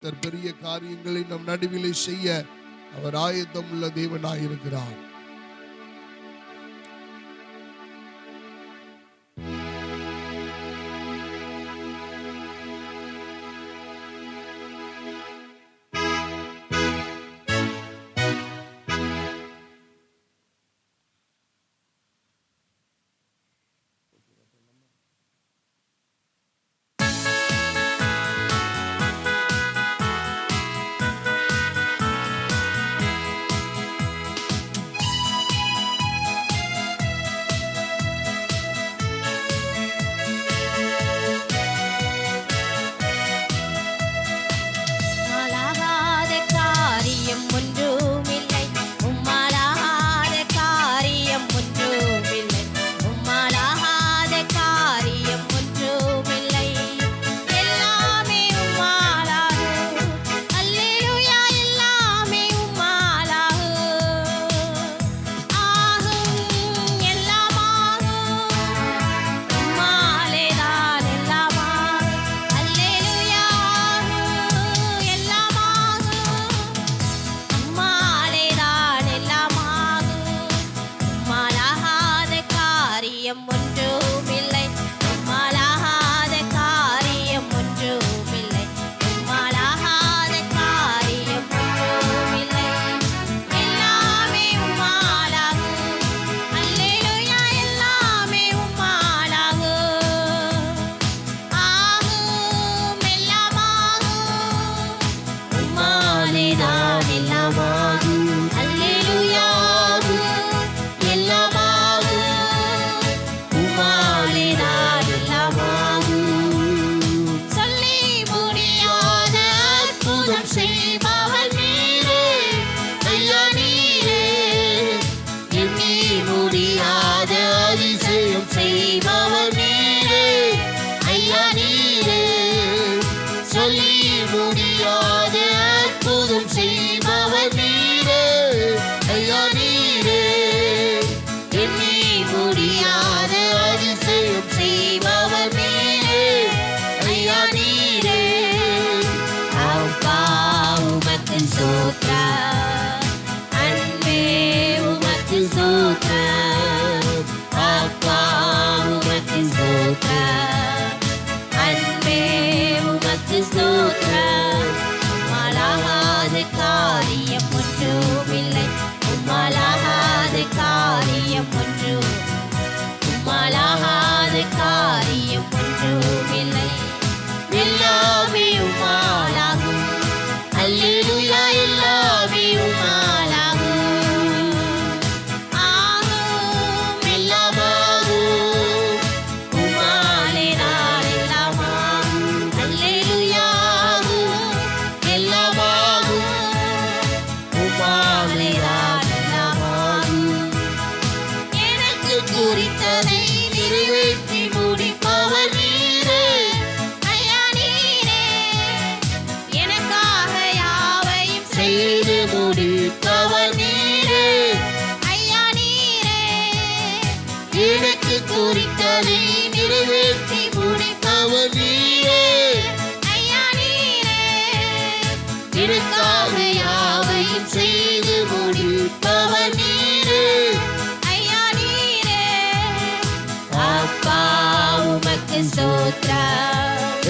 பெரிய காரியங்களை நம் நடுவிலே செய்ய அவர் ஆயத்தம் உள்ள தேவனாயிருக்கிறார்.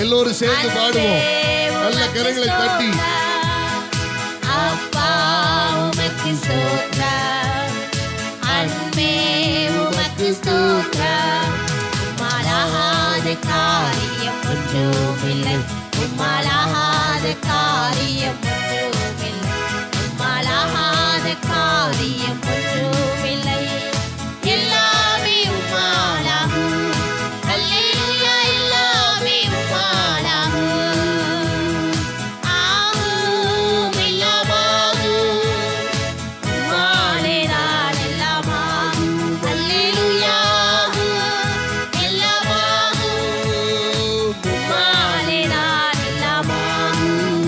எல்லோரும் சேர்ந்து பாடுவோம். நல்ல கரங்களை தட்டி. அப்பா உமக்கு ஸ்தோத்திரம், அன்பே உமக்கு ஸ்தோத்திரம். உம்மாலாகாத காரியம் ஒன்றுமில்லை, உம்மாலாகாத காரியம் ஒன்றுமில்லை, உம்மாலாகாத காரியம் ஒன்றுமில்லை. எல்லாமே உம்மாலாகும். அல்லேலூயா, எல்லாமே உம்மாலாகும். ஆகும், எல்லாமாகும். உம்மாலே நான் எல்லாமாகும். அல்லேலூயா, எல்லாமாகும். உம்மாலே நான் எல்லாமாகும்.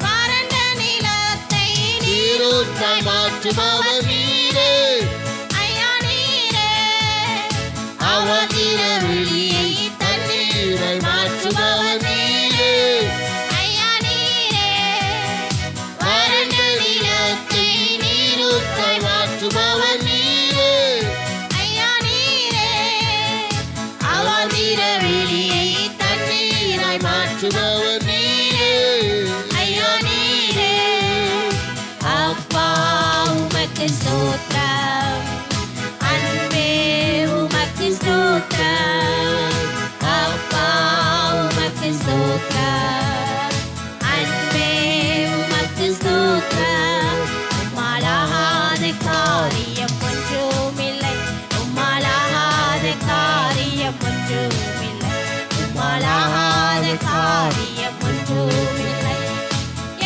வறண்ட நிலத்தை நீரூற்றாய் மாற்றுபவர் நீரே. ஐயா நீரே. அவதிர வெளியை தண்ணீரை மாற்றுபவர் நீரே. ஐயா நீரே.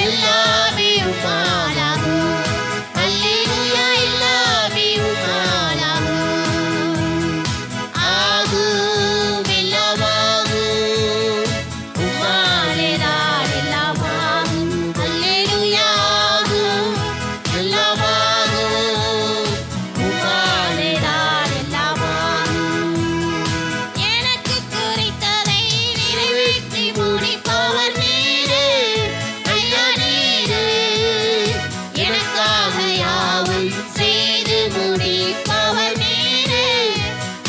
எல்லாமே உம்மாலாகும். அல்லேலூயா, எல்லாமே உம்மாலாகும். ஆகும், எல்லாம் ஆகும். உம்மாலேதான் எல்லாம் ஆகும். அல்லேலூயா, ஆகும், எல்லாம் ஆகும். உம்மாலேதான் எல்லாம் ஆகும். எனக்கு குறித்ததை நிறைவேற்றி முடிப்பவர் நீரே. ஐயா நீரே, எனக்காக யாவையும் செய்து முடிப்பவர் நீரே.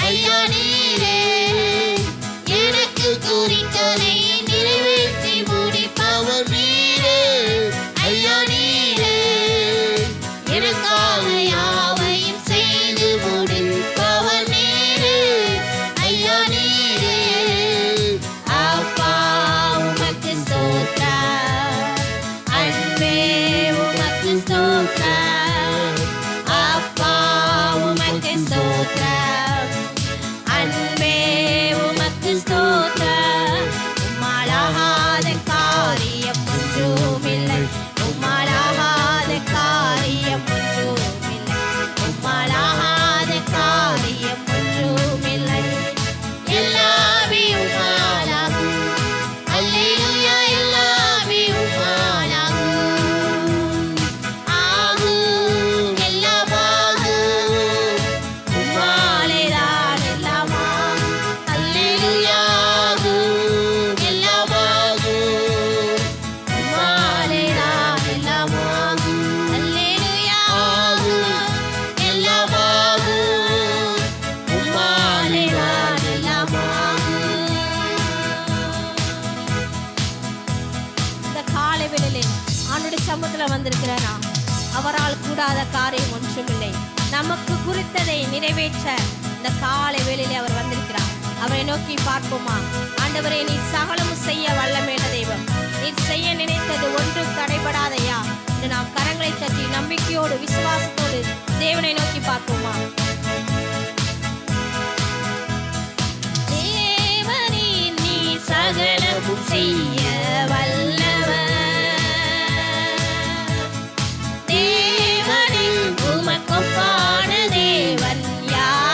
ஐயா நீரே, எனக்கு குறித்ததை நிறைவேற்றி முடிப்பவர் நீரே. ஐயா நீரே, எனக்காக யாவையும் செய்து முடிப்பவர் நீரே. ஐயா நீரே, அப்பா உமக்கு ஸ்தோத்திரம். அன்பே உமக்கு ஸ்தோத்திரம். அப்பா உமக்கு ஸ்தோத்திரம். அன்பே உமக்கு ஸ்தோத்திரம். உம்மாலாகாத காரியம் ஒன்றுமில்லை. உம்மாலாகாத காரியம் ஒன்றுமில்லை. உம்மாலாகாத காரியம் ஒன்றுமில்லை. எல்லாமே உம்மாலாகும். அல்லேலூயா, எல்லாமே உம்மாலாகும். ஆகும், எல்லாம் ஆகும். உம்மாலேதான் எல்லாம் ஆகும். அல்லேலூயா, ஆகும், எல்லாம் ஆகும். உம்மாலேதான் எல்லாம் ஆகும். அல்லேலூயா, ஆகும், எல்லாம் ஆகும். உம்மாலேதான் எல்லாம் ஆகும். இந்த காலை வேளையிலே ஆண்டுடைய சமூகத்துல வந்திருக்கிறனா, அவரால் கூடாத காரியம் ஒன்றுமில்லை. நமக்கு குறித்ததை நிறைவேற்ற இந்த காலை வேளையிலே அவர் வந்திருக்கிறார். அவரை நோக்கி பார்ப்போமா? ஆண்டவரே, நீ சகலமும் செய்ய வல்லமையுள்ள தெய்வம். நீர் செய்ய நினைத்தது ஒன்றும் தடைபடாதையா என்று நாம் கரங்களை தட்டி நம்பிக்கையோடு விசுவாசத்தோடு தேவனை நோக்கி பார்ப்போமா? தேவனே, நீ சகலமும் செய்ய வல்லவர். தேவனே, உமக்கொப்பான தேவன் யார்?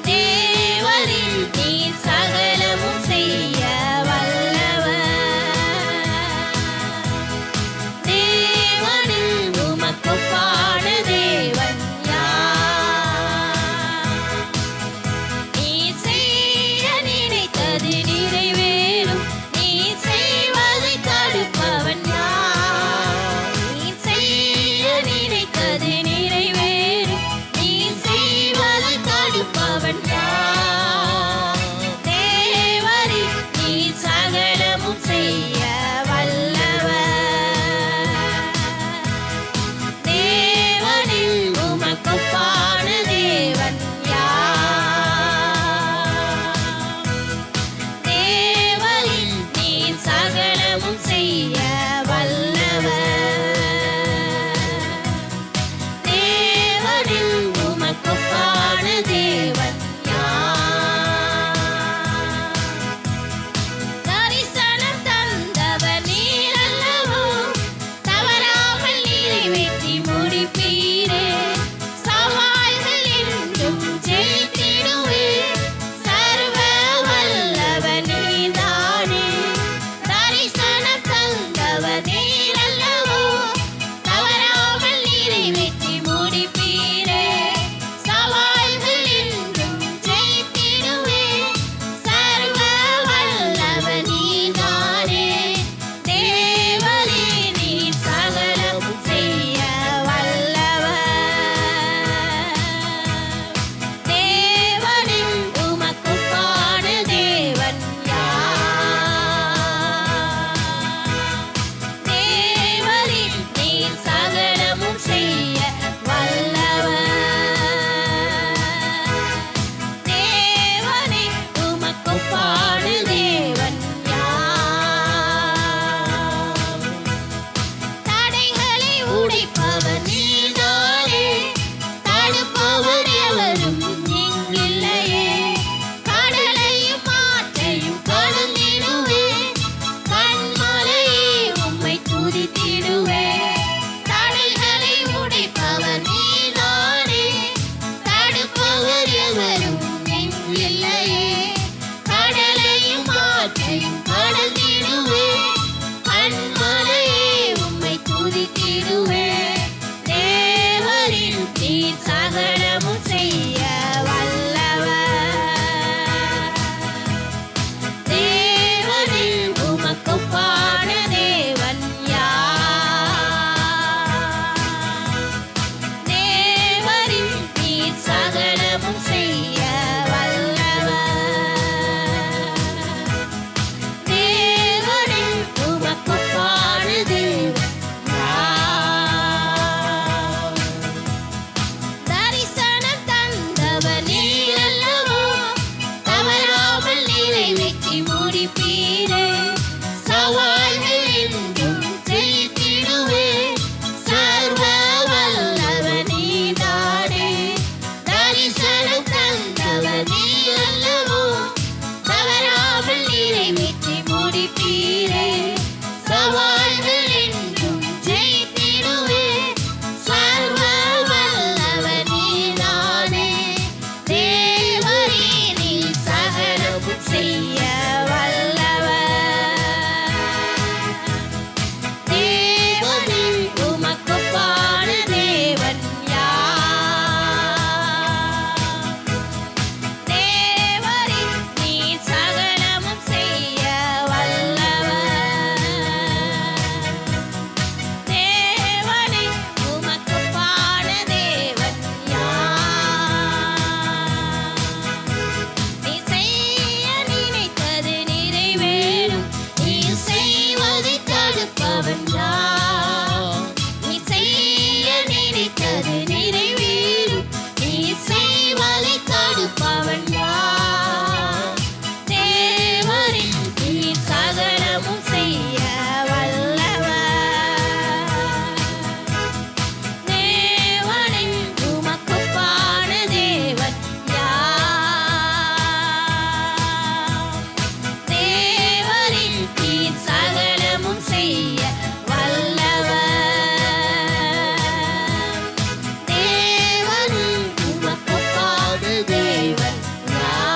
தேவனே, நீ சகலமும் செய்ய வல்லவர். தேவனே, உமக்கொப்பான தேவன் யார்? நீ செய்ய நினைத்த ஜெயித்திடுவே. தேவரின் நீர் சகலமும் செய்ய வல்லவர். தேவரில் உமக்குப்பான தேவன் யார்? தேவரில் நீர் சகலமும் செய்ய வல்லவர். தேவரில் உமக்குப்பான தேவன் யார்? தரிசனம் தந்தவர் நீர் அல்லவோ, தவறாமல் நிறைவேற்றி முடிப்பீரே. சவால்கள் என்றும் ஜெயித்திடுவே. சர்வ வல்லவர் நீர்தானே. தரிசனம் தந்தவர் நீர் அல்லவோ, தவறாமல் நிறைவேற்றி முடிப்பீரே. சவால்கள் என்றும் ஜெயித்திடுவே. சர்வ வல்லவர் நீர்தானே. தேவரே நீர் சகலமும் செய்ய வல்லவர். தேவரில் உமக்குப்பான தேவன் யார்? தேவரில் நீர் சகலமும் செய்ய வல்லவர். தேவரில் உமக்குப்பான தேவன் யார்? நீ செய்ய நினைத்தது நிறைவேறும். நீ செய்வதை தடுப்பவன் யார்? நீ செய்ய நினைத்தது நிறைவேறும். நீ செய்வதை தடுப்பவன் யார்? தேவரில் நீர் சகலமும் செய்ய வல்லவர். தேவரில் உமக்குப்பான தேவன் யார்? தேவரில் நீர் சகலமும் செய்ய வல்லவர். தேவரில் உமக்குப்பான தேவன் யார்?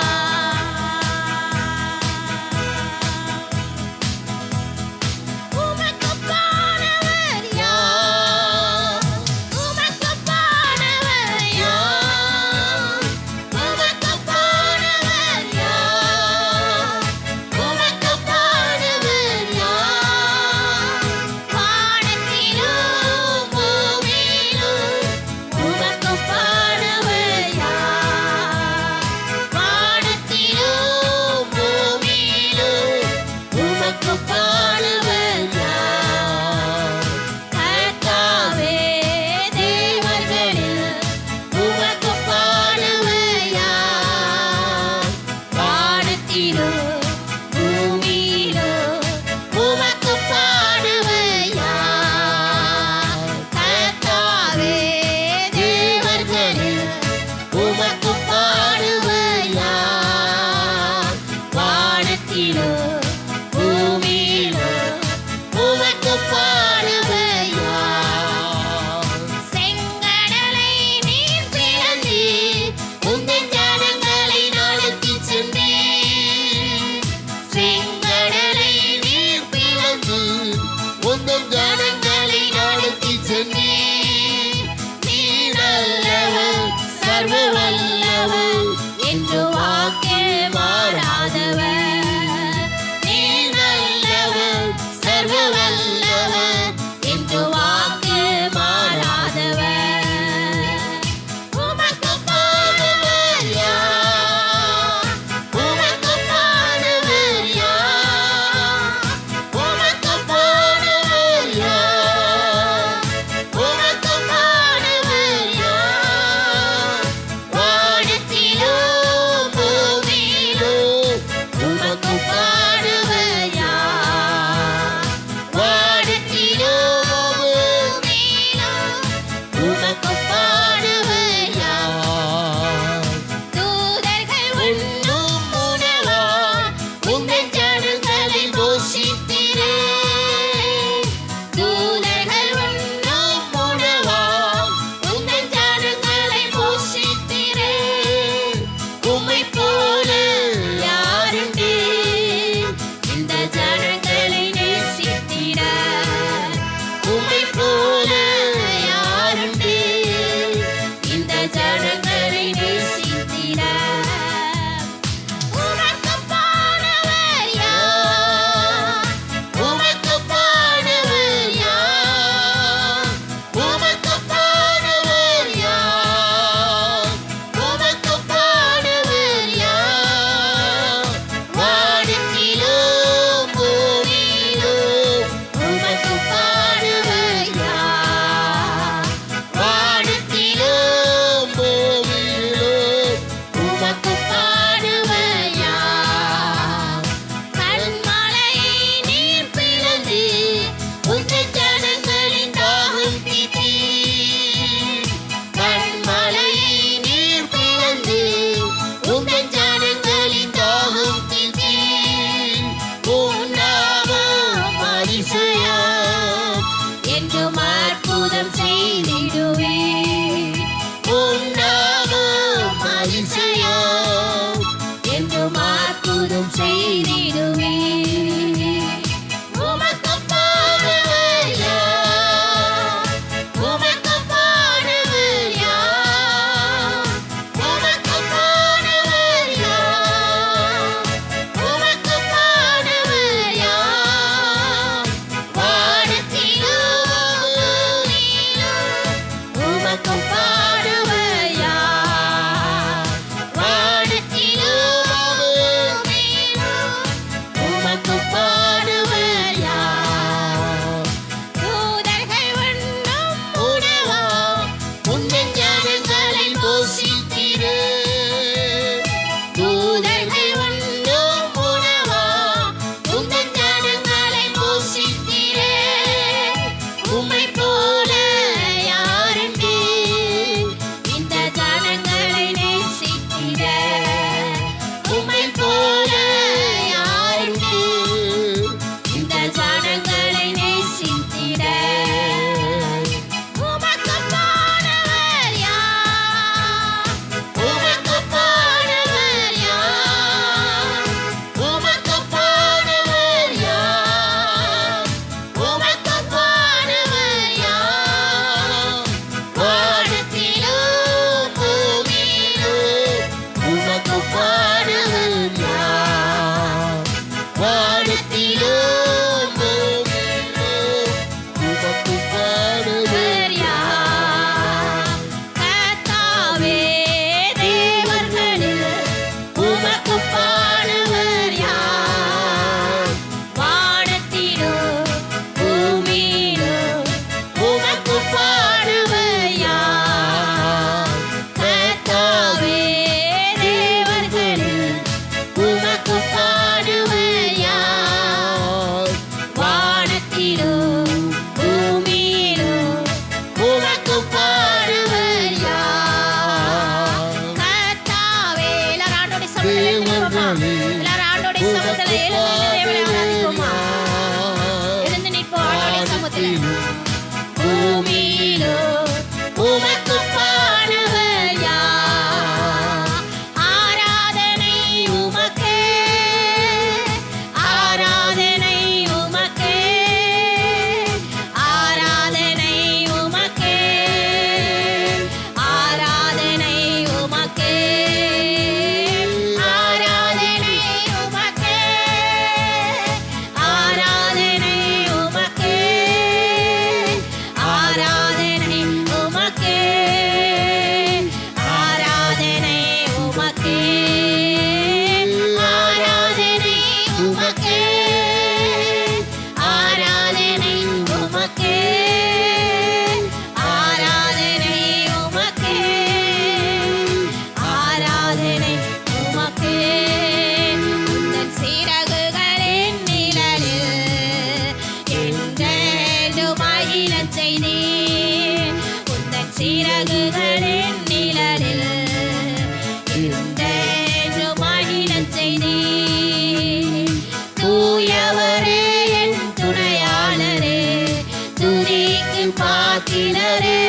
பாத்திரரே,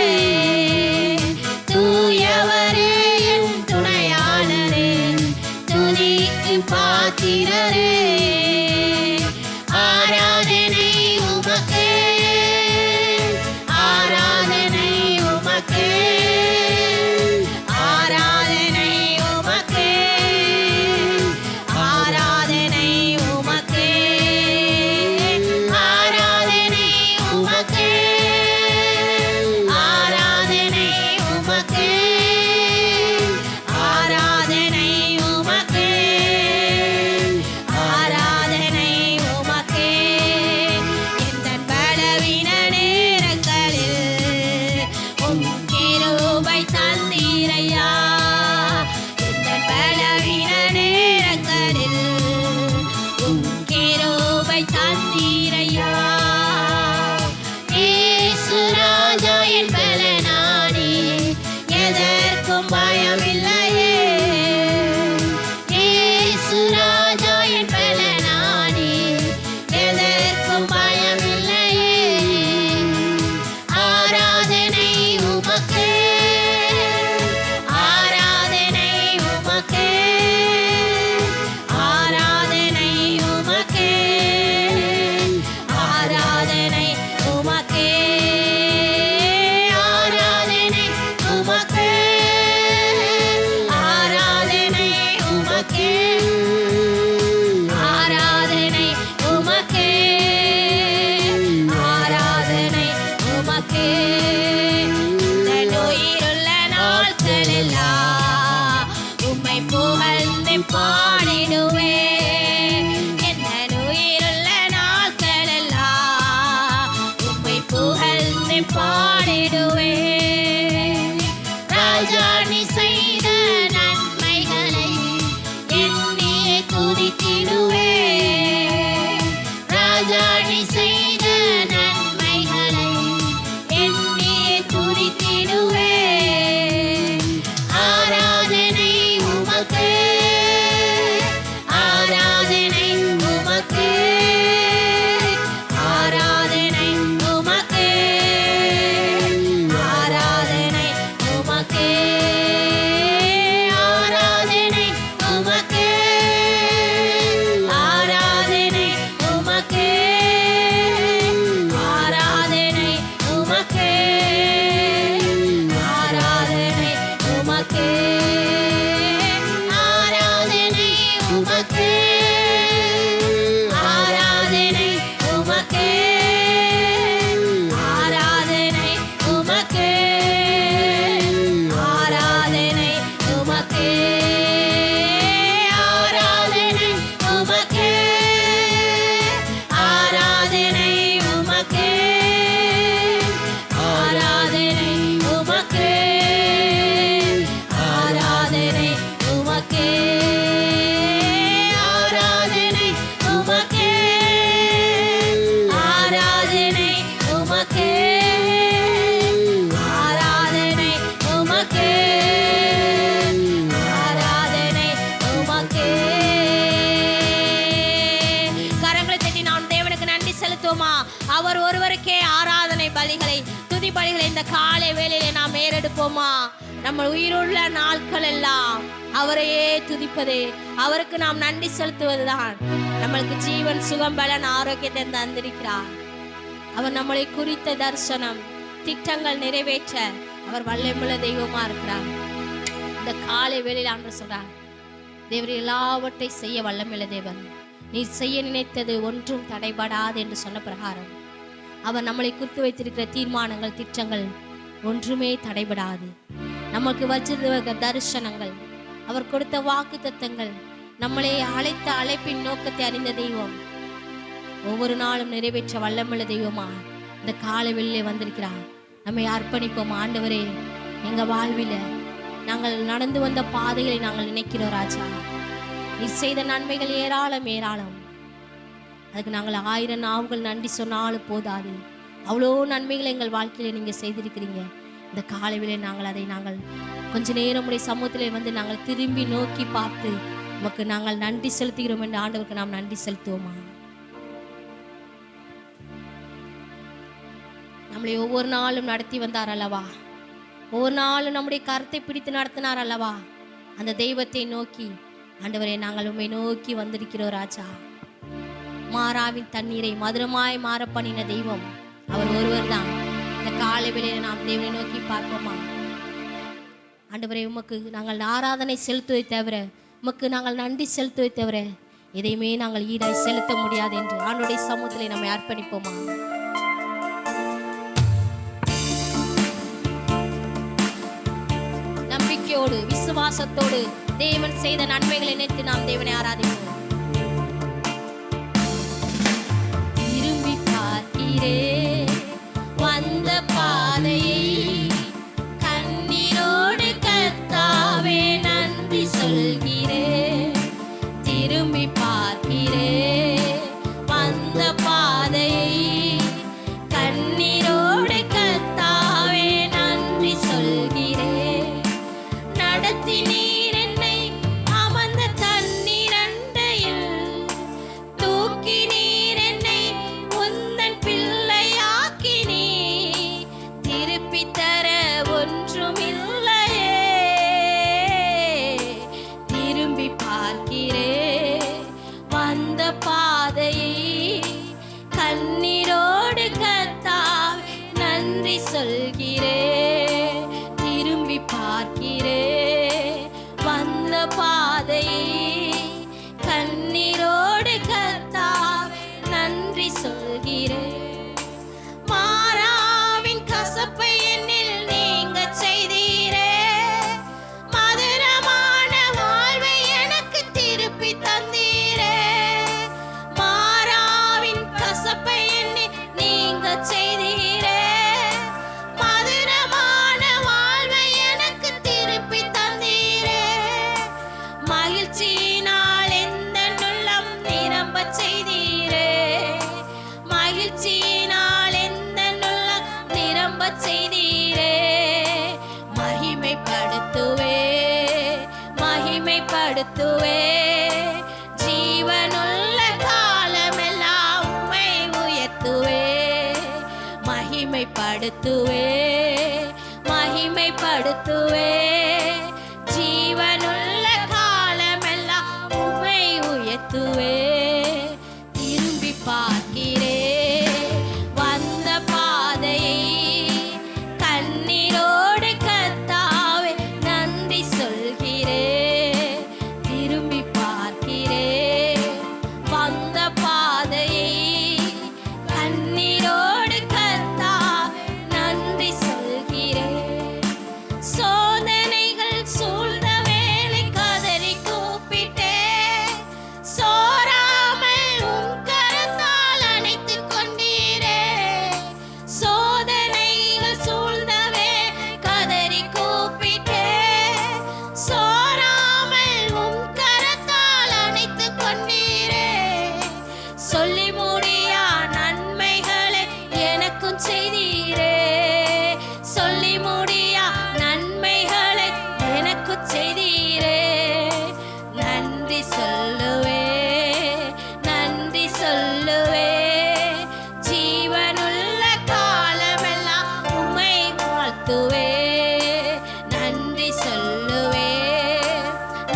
தூயவரே என் துணையாளரே, துதிக்கு பாத்திரரே. ஆராதனை உமக்கே, ஆராதனை உமக்கே, ஆராதனை உமக்கே, ஆராதனை உமக்கே, ஆராதனை உமக்கே, ஆராதனை உமக்கே, ஆராதனை உமக்கே, ஆராதனை உமக்கே. எந்தன் பலவீன நேரங்களில் உம் கிருபை தந்தீரையா, எந்தன் பலவீன நேரங்களில் உம் கிருபை தந்தீரையா. இயேசு ராஜா என் பலனானே, எதற்கும் பயமில்லையே. இயேசு ராஜா என் பலனானே, எதற்கும் பயமில்லையே. ஆராதனை உமக்கே, ஆராதனை உமக்கே, ஆராதனை உமக்கே, ஆராதனை உமக்கே, ஆராதனை உமக்கே, ஆராதனை உமக்கே, ஆராதனை உமக்கே, ஆராதனை உமக்கே. இந்த உயிருள்ள நாட்களெல்லாம் உம்மை புகழ்ந்து பாடிடுவேன். எந்த உயிருள்ள நாட்களெல்லாம் உம்மை புகழ்ந்து பாடிடுவேன். ராஜா நீ செய்த நன்மைகளை எண்ணியே துதித்திடுவேன். ராஜா நீ செய்த நன்மைகளை எண்ணியே துதித்திடுவேன். ஆராதனை உமக்கே, ஆராதனை உமக்கே, ஆராதனை உமக்கே, ஆராதனை உமக்கே, ஆராதனை உமக்கே, ஆராதனை உமக்கே, ஆராதனை உமக்கே, ஆராதனை உமக்கே, ஆராதனை உமக்கே, ஆராதனை உமக்கே, ஆராதனை உமக்கே, ஆராதனை உமக்கே, ஆராதனை உமக்கே, ஆராதனை உமக்கே, ஆராதனை உமக்கே, ஆராதனை உமக்கே, ஆராதனை உமக்கே, ஆராதனை உமக்கே, ஆராதனை உமக்கே, ஆராதனை உமக்கே. கரங்களை தட்டி நாம் தேவனுக்கு நன்றி செலுத்துவோமா? அவர் ஒருவருக்கே ஆராதனை பலிகளை, துதி பலிகளை இந்த காலை வேளையிலே நாம் ஏறெடுப்போமா? நம்ம உயிருள்ள நாட்கள் எல்லாம் அவரையே துதிப்பது, அவருக்கு நாம் நன்றி செலுத்துவதுதான். நம்மளுக்கு ஜீவன், சுகம், பலன், ஆரோக்கியத்தை தந்திருக்கிறார். அவர் நம்மளை குறித்த தரிசனம், திட்டங்கள் நிறைவேற்ற அவர் வல்லமையுள்ள தெய்வமா இருக்கிறார். இந்த காலை வேளையில் ஆண்டு சொல்றார், தேவர் எல்லாவற்றை செய்ய வல்லமையுள்ள தேவன். நீ செய்ய நினைத்தது ஒன்றும் தடைபடாது என்று சொன்ன பிரகாரம் அவர் நம்மளை குறித்து வைத்திருக்கிற தீர்மானங்கள், திட்டங்கள் ஒன்றுமே தடைபடாது. நமக்கு வச்சிருந்த தரிசனங்கள், அவர் கொடுத்த வாக்கு தத்தங்கள், நம்மளை அழைத்த அழைப்பின் நோக்கத்தை அறிந்த தெய்வம் ஒவ்வொரு நாளும் நிறைவேற்ற வல்லமுள்ள தெய்வமா இந்த காலை வெளியிலே வந்திருக்கிறார். நம்மை அர்ப்பணிப்போம். ஆண்டவரே, எங்க வாழ்வில நாங்கள் நடந்து வந்த பாதைகளை நாங்கள் நினைக்கிறோம் ராஜா. நீ செய்த நன்மைகள் ஏராளம் ஏராளம். அதுக்கு நாங்கள் 1000 நாவுகள் நன்றி சொன்னாலும் போதாது. அவ்வளோ நன்மைகளை எங்கள் வாழ்க்கையில நீங்க செய்திருக்கிறீங்க. இந்த காலையிலே நாங்கள் கொஞ்ச நேரம் உடைய சமூகத்திலே வந்து நாங்கள் திரும்பி நோக்கி பார்த்து உமக்கு நாங்கள் நன்றி செலுத்துகிறோம் என்று ஆண்டவருக்கு நாம் நன்றி செலுத்துவோமா? நம்மளை ஒவ்வொரு நாளும் நடத்தி வந்தார் அல்லவா, ஒவ்வொரு நாளும் நம்முடைய கருத்தை பிடித்து நடத்தினார் அல்லவா. அந்த தெய்வத்தை நோக்கி, ஆண்டவரே நாங்கள் உம்மை நோக்கி வந்திருக்கிறோம் ராஜா. மாறாவின் தண்ணீரை மதுரமாய் மாற பண்ணின தெய்வம் அவர் ஒருவர் தான். இந்த காலை வேளையில நாம் தேவனை நோக்கி பார்ப்போமா? ஆண்டவரே, உமக்கு நாங்கள் ஆராதனை செலுத்துவதை தவிர, உமக்கு நாங்கள் நன்றி செலுத்துவதை தவிர எதையுமே நாங்கள் ஈடாய் செலுத்த முடியாது என்று ஆண்டவருடைய சமூகத்திலே நம்மை அர்ப்பணிப்போமா? நம்பிக்கையோடு விசுவாசத்தோடு தேவன் செய்த நன்மைகளை நினைத்து நாம் தேவனை ஆராதிப்போம். திரும்பி பார்க்கிறேன் வந்த பாதையை, கண்ணீரோடு கர்த்தாவே நன்றி சொல்கிறேன். திரும்பி பார்க்கிறேன் வந்த பாதையை, கண்ணீரோடு கர்த்தாவே நன்றி சொல்கிறேன். நடத்தினீர் என்னை அமர்ந்த தண்ணீரண்டையில், தூக்கினீர் என்னை உந்தன் பிள்ளையாக்கினீர். திருப்பி தர ஒன்றுமில்லையே. திரும்பி பார்க்கிறேன் வந்த பாதையை, கண்ணீரோடு கர்த்தாவே நன்றி சொல்கிறேன். திரும்பி பார்க்கிறேன் வந்த பாதையை, கண்ணீரோடு கர்த்தாவே நன்றி சொல்கிறேன். மாறாவின் கசப்பை என்னில் நீங்க செய்தீரே, மதுரமான வாழ்வை எனக்கு திருப்பி தந்தீரே. மாறாவின் கசப்பை என்னில் நீங்க செய்தீரே, மதுரமான வாழ்வை எனக்கு திருப்பி தந்தீரே. மகிழ்ச்சியினால் எந்த உள்ளம் நிரம்ப செய்தீரே, மகிழ்ச்சியினால் எந்த உள்ளம் நிரம்ப செய்தீரே. மகிமைப்படுத்துவே மகிமைப்படுத்துவே, ஜீவனுள்ள காலமெல்லாம் உம்மை உயர்த்துவே. மகிமைப்படுத்துவே மகிமைப்படுத்துவே, ஜீவனுள்ள காலமெல்லாம் உம்மை உயர்த்துவே. திரும்பி பார்க்கிறேன் வந்த பாதையை, கண்ணீரோடு கர்த்தாவே நன்றி சொல்கிறேன். திரும்பி பார்க்கிறேன் வந்த பாதையை, கண்ணீரோடு கர்த்தாவே நன்றி சொல்கிறேன். சோதனைகள் சூழ்ந்த வேளை கதறி கூப்பிட்டேன், சோராமல் உம் கரத்தால் அணைத்துக் கொண்டீரே. சோதனைகள் சூழ்ந்த வேளை கதறி கூப்பிட்டேன், சோராமல் உம் கரத்தால் அணைத்துக் கொண்டீரே. சொல்லி முடியா நன்மைகளை எனக்கும் செய்தீரே, சொல்லி முடியா நன்மைகளை எனக்கும் செய்தீரே. நன்றி சொல்லுவே நன்றி சொல்லுவே, ஜீவனுள்ள காலமெல்லாம் உம்மை வாழ்த்துவே. நன்றி சொல்லுவே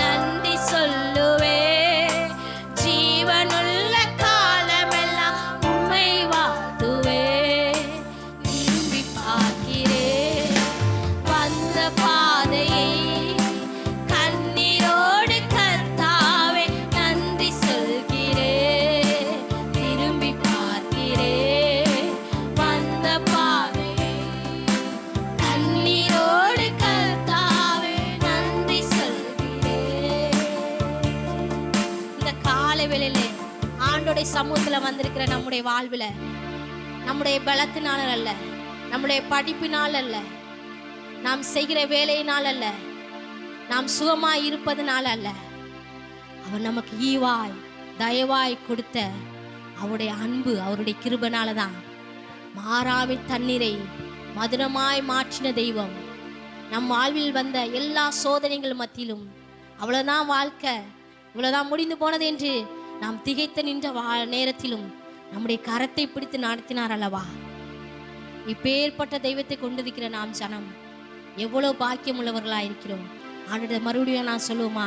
நன்றி சொல்லுவே, ஜீவனுள்ள காலமெல்லாம் உம்மை வாழ்த்துவே. திரும்பி பார்க்கிறேன் வந்த பாதையை, கண்ணீரோடு கர்த்தாவே நன்றி சொல்கிறேன். திரும்பி பார்க்கிறேன் வந்த பாதையை, கண்ணீரோடு கர்த்தாவே நன்றி சொல்கிறேன். இந்த காலை வேளையிலே ஆண்டோடைய சமூகத்துல வந்திருக்கிற நம்முடைய வாழ்வுல, நம்முடைய பலத்தினால அல்ல, நம்முடைய படிப்பினால் அல்ல, நாம் செய்கிற வேலையினால் அல்ல, நாம் சுகமாய் இருப்பதனால அல்ல, அவர் நமக்கு ஈவாய் தயவாய் கொடுத்த அவருடைய அன்பு, அவருடைய கிருபைனால தான். மாறாவின் தண்ணீரை மதுரமாய் மாற்றின தெய்வம் நம் வாழ்வில் வந்த எல்லா சோதனைகள் மத்தியிலும் அவ்வளவுதான் வாழ்க்கை, இவ்வளவுதான் முடிந்து போனது என்று நாம் திகைத்து நின்ற நேரத்திலும் நம்முடைய கரத்தை பிடித்து நடத்தினார் அல்லவா. இப்பேற்பட்ட தெய்வத்தை கொண்டிருக்கிற நாம் ஜனம் எவ்வளவு பாக்கியம் உள்ளவர்களா இருக்கிறோம். ஆண்டவரே, மறுபடியும் நான் சொல்லுவோமா,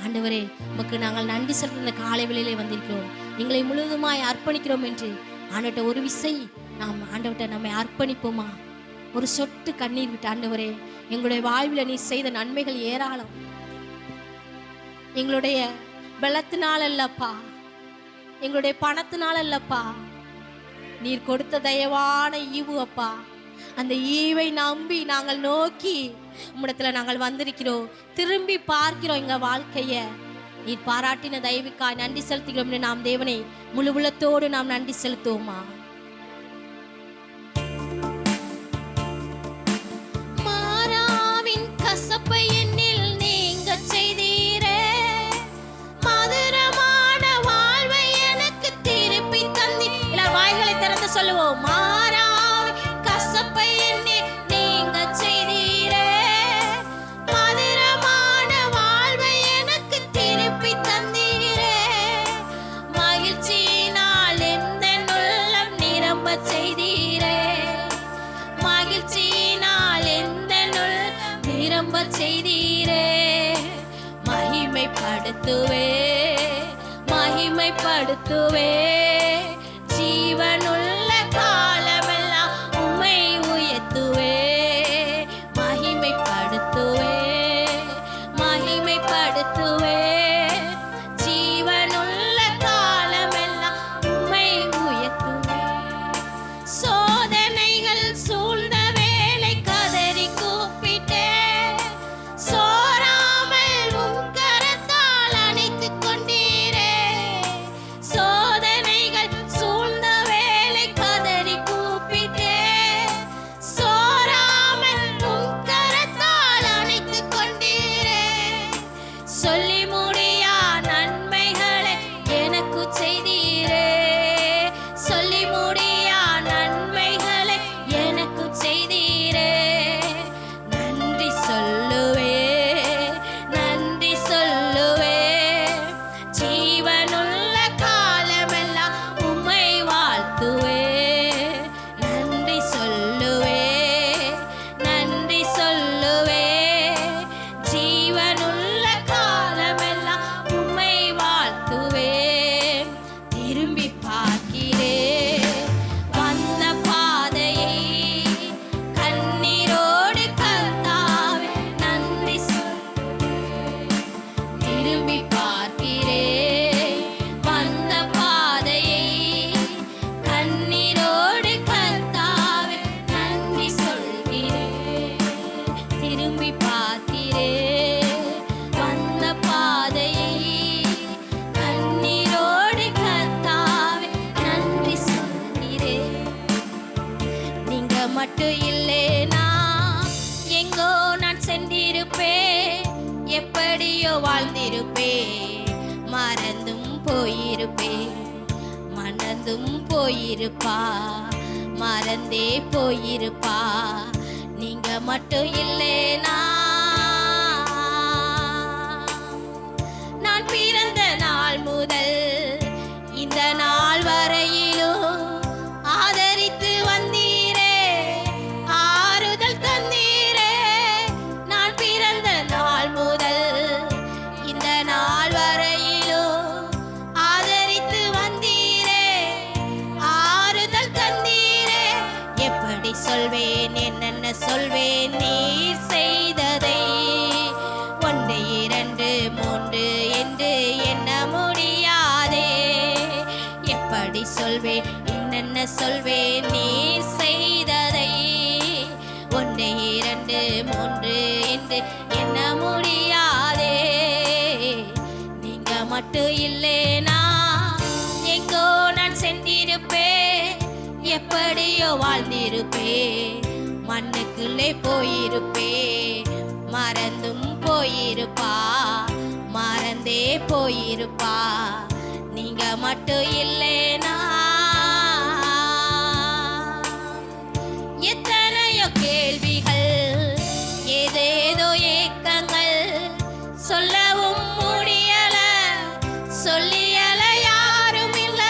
ஆண்டவரே உமக்கு நாங்கள் நன்றி செலுத்த இந்த காலை வேளையிலே வந்திருக்கிறோம், எங்களை முழுவதுமாய் அர்ப்பணிக்கிறோம் என்று ஆண்டவர்கிட்ட ஒரு விசை நாம் ஆண்டவர்கிட்ட நம்மை அர்ப்பணிப்போமா? ஒரு சொட்டு கண்ணீர் விட்டு, ஆண்டவரே எங்களுடைய வாழ்வில் நீ செய்த நன்மைகள் ஏராளம், எங்களுடைய பலத்தினால் அல்லப்பா, எங்களுடைய பணத்தினால் அல்லப்பா, நீர் கொடுத்த தயவான ஈவு அப்பா. அந்த ஈவை நம்பி நாங்கள் நோக்கி உம்மிடத்துல நாங்கள் வந்திருக்கிறோம், திரும்பி பார்க்கிறோம். எங்க வாழ்க்கைய நீர் பாராட்டின தயவுக்காய் நன்றி செலுத்துகிறோம். நாம் தேவனை முழு உள்ளத்தோடு நாம் நன்றி செலுத்துவோமா? மாறாவின் கசப்பை என்னில் நீங்க செய்தீரே, மதுரமான வாழ்வை எனக்கு திருப்பி தந்தி. எல்லாரும் வாய்களை திறந்து சொல்லுவோம். மாறாவின் கசப்பை என்னில் நீங்க செய்தீரே, மதுரமான வாழ்வை எனக்கு திருப்பி தந்தீரே, மகிழ்ச்சியினால் எந்த உள்ளம் நிரம்ப செய்தீரே, மகிழ்ச்சியினால் எந்த உள்ளம் நிரம்ப செய்தீரே, மகிமைப்படுத்துவே மகிமைப்படுத்துவே, ஜீவனுள்ள காலமெல்லாம் உம்மை உயர்த்துவே, மகிமைப்படுத்துவே மகிமைப்படுத்துவே, ஜீவனுள்ள காலமெல்லாம் உம்மை உயர்த்துவே. சோதனைகள் சூழ்ந்த வேளை கதறி கூப்பிட்டேன், சோராமல் உம் கரத்தால் அணைத்துக் கொண்டீரே, சோதனைகள் சூழ்ந்த வேளை கதறி கூப்பிட்டேன், சோராமல் உம் கரத்தால் அணைத்துக் கொண்டீரே, சொல்லி முடியா நன்மைகளை எனக்கு செய்தீரே, சொல்லி முடியா நன்மைகளை எனக்கு செய்தீரே, நன்றி சொல்லுவே நன்றி சொல்லுவே, ஜீவனுள்ள காலமெல்லாம் உம்மை வாழ்த்துவே, நன்றி சொல்லுவே நன்றி சொல்லுவே, ஜீவனுள்ள காலமெல்லாம் உம்மை வாழ்த்துவே. திரும்பி பார்க்கிறேன் வந்த பாதையை, கண்ணீரோடு கர்த்தாவே நன்றி சொல்லுவேன். திரும்பி பார்க்கிறேன் வந்த பாதையை, கண்ணீரோடு கர்த்தாவே நன்றி சொல்கிறேன். திரும்பி பார்க்கிறேன் வந்த பாதையை, கண்ணீரோடு கர்த்தாவே நன்றி சொல்கிறேன். நீங்க மட்டும் இல்லைனா எங்கோ நான் சென்றிருப்பேன், எப்படியோ வாழ்ந்திருப்பேன், மறந்தும் போயிருப்பேன், மறந்தும் போயிருப்பா, மறந்தே போயிருப்பா. நீங்க மட்டும் இல்லைனா நான் பிறந்த நாள் முதல் இந்த நாள் வரையிலும் ஆதரித்து வந்தீரே, ஆறுதல் தந்தீரே. நான் பிறந்த நாள் முதல் இந்த நாள் வரையிலும் ஆதரித்து வந்தீரே, ஆறுதல் தந்தீரே. எப்படி சொல்வேன் என்னென்ன சொல்வேன் நீர் செய்ததை, ஒன்று இரண்டு மூன்று என்று எண்ண முடியாதே. எப்படி சொல்வேன் என்னென்ன சொல்வேன் நீர் செய்ததை, ஒன்று இரண்டு மூன்று என்று எண்ண முடியாதே. நீங்க மட்டும் இல்லைனா எங்கோ நான் சென்றிருப்பேன், எப்படியோ வாழ்ந்திருப்பேன், மண்ணுக்குள்ளே போயிருப்பேன், மறந்தும் போயிருப்பா, மறந்தே போயிருப்பா. நீங்க மட்டும் இல்லைனா எத்தனையோ கேள்விகள், ஏதேதோ ஏக்கங்கள், சொல்லவும் முடியல, சொல்லியல யாரும் இல்ல.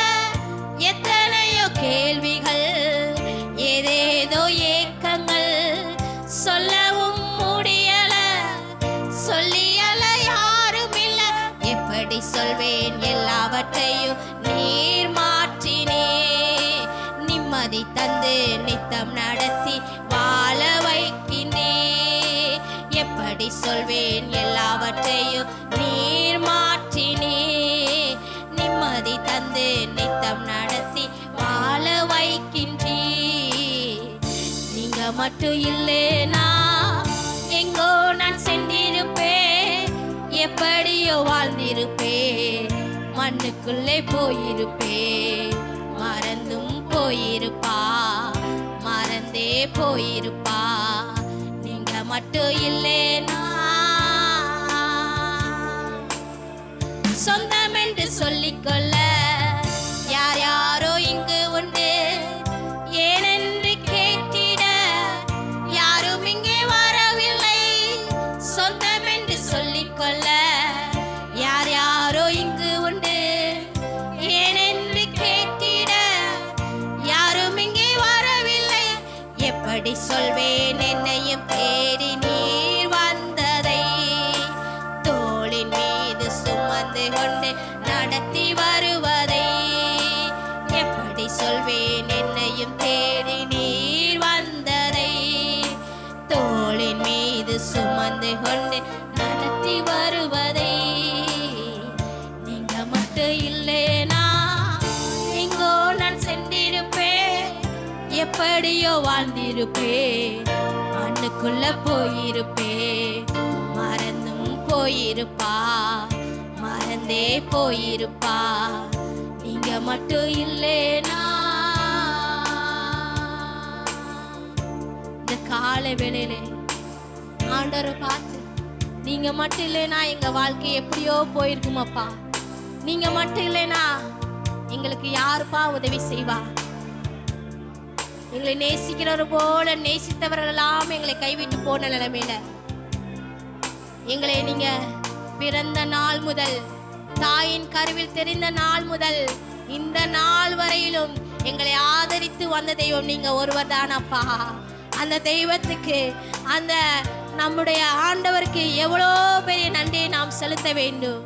எத்தனையோ கேள்விகள், ஏதேதோ நிம்மதி தந்து நித்தம் நடத்தி வாழ வைக்கின்றே. எப்படி சொல்வேன் எல்லாவற்றையும் நீர் மாற்றினே. நிம்மதி தந்து நித்தம் நடத்தி வாழ வைக்கின்றே. நீங்க மட்டும் இல்லைனா எங்கோ நான் சென்றிருப்பேன். எப்படியோ வாழ்ந்திருப்பேன். மண்ணுக்குள்ளே போயிருப்பேன். மறந்தும் போயிருப்பா, மறந்தே போயிருப்பா. நீங்க மட்டும் இல்லைனா சொந்தம் என்று சொல்லிக்கொள்ள யார் யாரோ இங்கு உண்டு. ஏனென்று கேட்டிட யாரும் இங்கே வரவில்லை. சொந்தம் என்று சொல்லிக்கொள்ள யார் யாரோ இங்கு உண்டு. ஏனென்று கேட்டிட யாரும் இங்கே வரவில்லை. எப்படி சொல்வேன் என்னையும் தேடி நீர் வந்ததை. தோளின் மீது சுமந்து கொண்டு நடத்தி வருவதை. எப்படி சொல்வேன் என்னையும் தேடி நீர் வந்ததை. தோளின் மீது சுமந்து கொண்டு நடத்தி வருவதை. நீங்க மட்டும் இல்லைனா எங்கோ நான் சென்றிருப்பேன். எப்படியோ வாழ்ந்திருப்பேன். மண்ணுக்குள்ள போயிருப்பேன். மறந்தும் போயிருப்பா, மறந்தே போயிருப்பா. நீங்க மட்டும் இல்லைனா இந்த காலை வேளையிலே ஆண்டவரை பார்த்து நீங்க மட்டும் இல்லைனா எங்க வாழ்க்கை எப்படியோ போயிருக்குமாப்பா. நீங்க மட்டும் இல்லைனா எங்களுக்கு யாருப்பா உதவி செய்வா. எங்களை நேசிக்கிறவர் போல நேசித்தவர்கள் எல்லாம் எங்களை கைவிட்டு போன நிலைமையில எங்களை நீங்க பிறந்த நாள் முதல், தாயின் கருவில் தெரிந்த நாள் முதல் இந்த நாள் வரையிலும் எங்களை ஆதரித்து வந்த தெய்வம் நீங்க ஒருவர் தானப்பா. அந்த தெய்வத்துக்கு, அந்த நம்முடைய ஆண்டவருக்கு எவ்வளோ பெரிய நன்றியை நாம் செலுத்த வேண்டும்.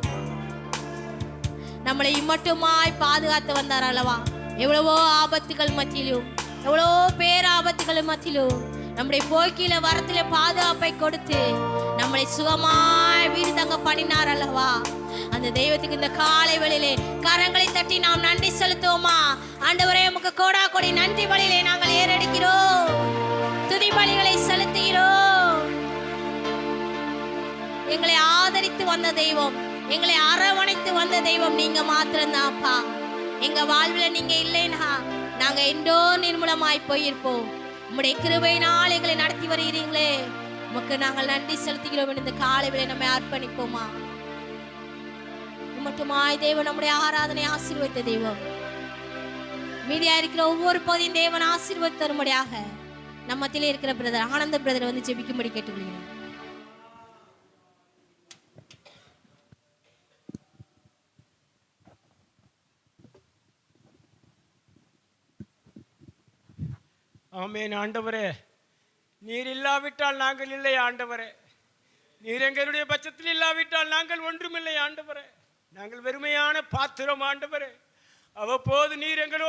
நம்மளை இம்மட்டுமாய் பாதுகாத்து வந்தார் அல்லவா. எவ்வளவோ ஆபத்துகள் மத்தியிலும், எவ்வளோ பேராபத்துகள் மத்தியிலும் நம்முடைய போக்கில வரத்துல பாதுகாப்பை கொடுத்து நம்மளை சுகமாய் வீடு தங்க பண்ணினார் அல்லவா. அந்த தெய்வத்துக்கு இந்த காலை வேளையிலே கரங்களை தட்டி நாம் நன்றி செலுத்துவோமா. ஆண்டவரே உமக்கு கோடா கோடி நன்றி பலியிலே நாங்கள் ஏறெடுக்கிறோம். துதி பலிகளை செலுத்துகிறோம். எங்களை ஆதரித்து வந்த தெய்வம், எங்களை அரவணைத்து வந்த தெய்வம் நீங்க மாத்திரம்தான்ப்பா. எங்க வாழ்வுல நீங்க இல்லைன்னா நாங்க எண்டோ நிர்மூலமாய் போயிருப்போம். உம்முடைய கிருபையினால் எங்களை நடத்தி வருகிறீங்களே, உமக்கு நாங்கள் நன்றி செலுத்துகிறோம். இந்த காலை வேளை நம்மை அர்ப்பணிப்போமா. மட்டுமாய் தேவன் நம்முடைய ஆராதனை ஆசீர்வதித்த தெய்வம். மீதியா இருக்கிற ஒவ்வொரு பகுதியும் தேவன் ஆசீர்வதி தரும்படியாக நம்ம மத்தியிலே இருக்கிற பிரதர் ஆனந்த பிரதர் வந்து ஜெபிக்கும்படி கேட்டுக்கொள்கிறேன். ஆமென். ஆண்டவரே, நீர் இல்லாவிட்டால் நாங்கள் இல்லை ஆண்டவரே. நீர் எங்களுடைய பட்சத்தில் இல்லாவிட்டால் நாங்கள் ஒன்றுமில்லை ஆண்டவரே. நாங்கள் வெறுமையான பாத்திரம் ஆண்டவரே. அவ்வப்போது நீர் எங்களோடு